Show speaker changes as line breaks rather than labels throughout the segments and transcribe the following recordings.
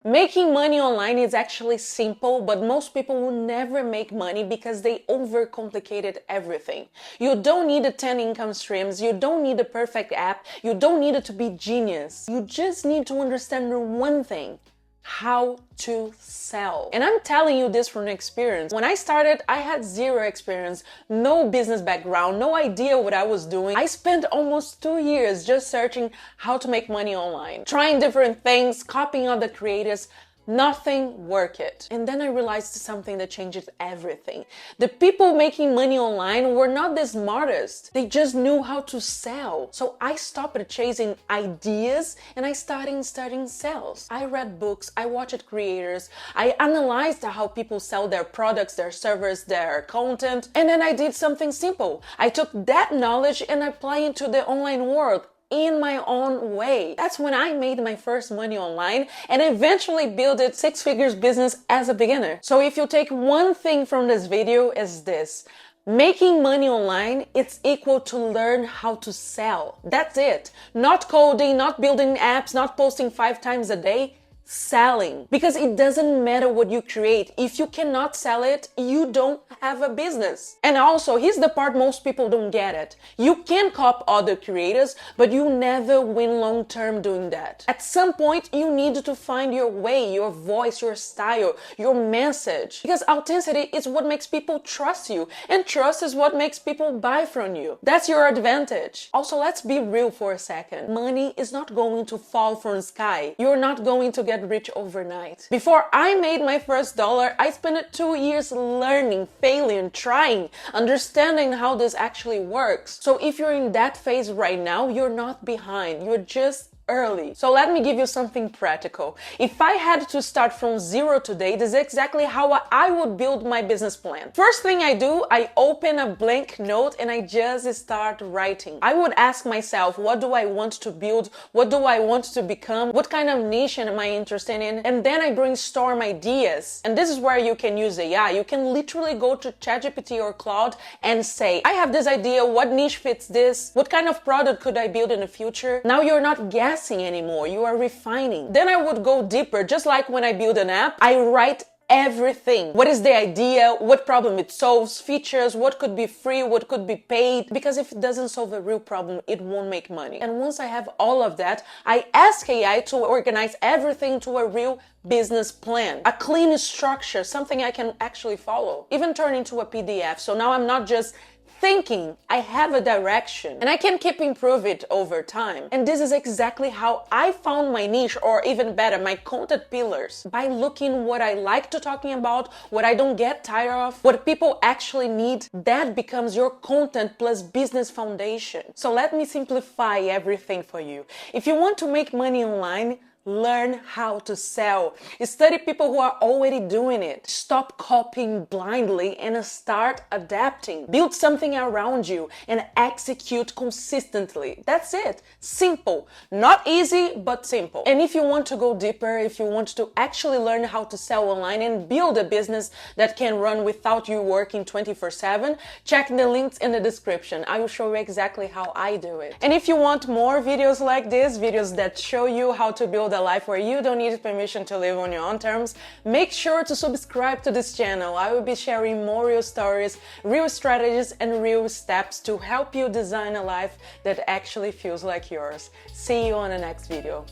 Making money online is actually simple, but most people will never make money because they overcomplicated everything. You don't need 10 income streams, you don't need a perfect app, you don't need it to be genius. You just need to understand one thing: how to sell. And I'm telling you this from experience. When I started, I had zero experience, no business background, no idea what I was doing. I spent almost 2 years just searching how to make money online, trying different things, copying other creators. Nothing worked. And then I realized something that changed everything. The people making money online were not the smartest. They just knew how to sell. So I stopped chasing ideas and I started studying sales. I read books, I watched creators, I analyzed how people sell their products, their servers, their content. And then I did something simple. I took that knowledge and applied it to the online world in my own way. That's when I made my first money online and eventually built a 6 figures business as a beginner. So if you take one thing from this video, is this: making money online, it's equal to learn how to sell. That's it. Not coding, not building apps, not posting 5 times a day. Selling. Because it doesn't matter what you create. If you cannot sell it, you don't have a business. And also, here's the part most people don't get it. You can copy other creators, but you never win long term doing that. At some point, you need to find your way, your voice, your style, your message. Because authenticity is what makes people trust you. And trust is what makes people buy from you. That's your advantage. Also, let's be real for a second. Money is not going to fall from the sky. You're not going to get rich overnight. Before I made my first dollar, I spent 2 years learning, failing, trying, understanding how this actually works. So if you're in that phase right now, you're not behind. You're just early. So let me give you something practical. If I had to start from zero today, this is exactly how I would build my business plan. First thing I do, I open a blank note and I just start writing. I would ask myself, what do I want to build? What do I want to become? What kind of niche am I interested in? And then I brainstorm ideas. And this is where you can use AI. You can literally go to ChatGPT or Claude and say, I have this idea. What niche fits this? What kind of product could I build in the future? Now you're not guessing anymore, you are refining. Then I would go deeper. Just like when I build an app, I write everything. What is the idea? What problem it solves? Features? What could be free? What could be paid? Because if it doesn't solve a real problem, it won't make money. And once I have all of that, I ask AI to organize everything to a real business plan, a clean structure, something I can actually follow, even turn into a PDF. So now I'm not just thinking, I have a direction and I can keep improving it over time. And this is exactly how I found my niche, or even better, my content pillars, by looking what I like to talking about, what I don't get tired of, what people actually need. That becomes your content plus business foundation. So let me simplify everything for you. If you want to make money online, learn how to sell. Study people who are already doing it. Stop copying blindly and start adapting. Build something around you and execute consistently. That's it. Simple. Not easy, but simple. And if you want to go deeper, if you want to actually learn how to sell online and build a business that can run without you working 24/7, check the links in the description. I will show you exactly how I do it. And if you want more videos like this, videos that show you how to build a life where you don't need permission to live on your own terms, make sure to subscribe to this channel. I will be sharing more real stories, real strategies, and real steps to help you design a life that actually feels like yours. See you on the next video.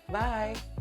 Bye!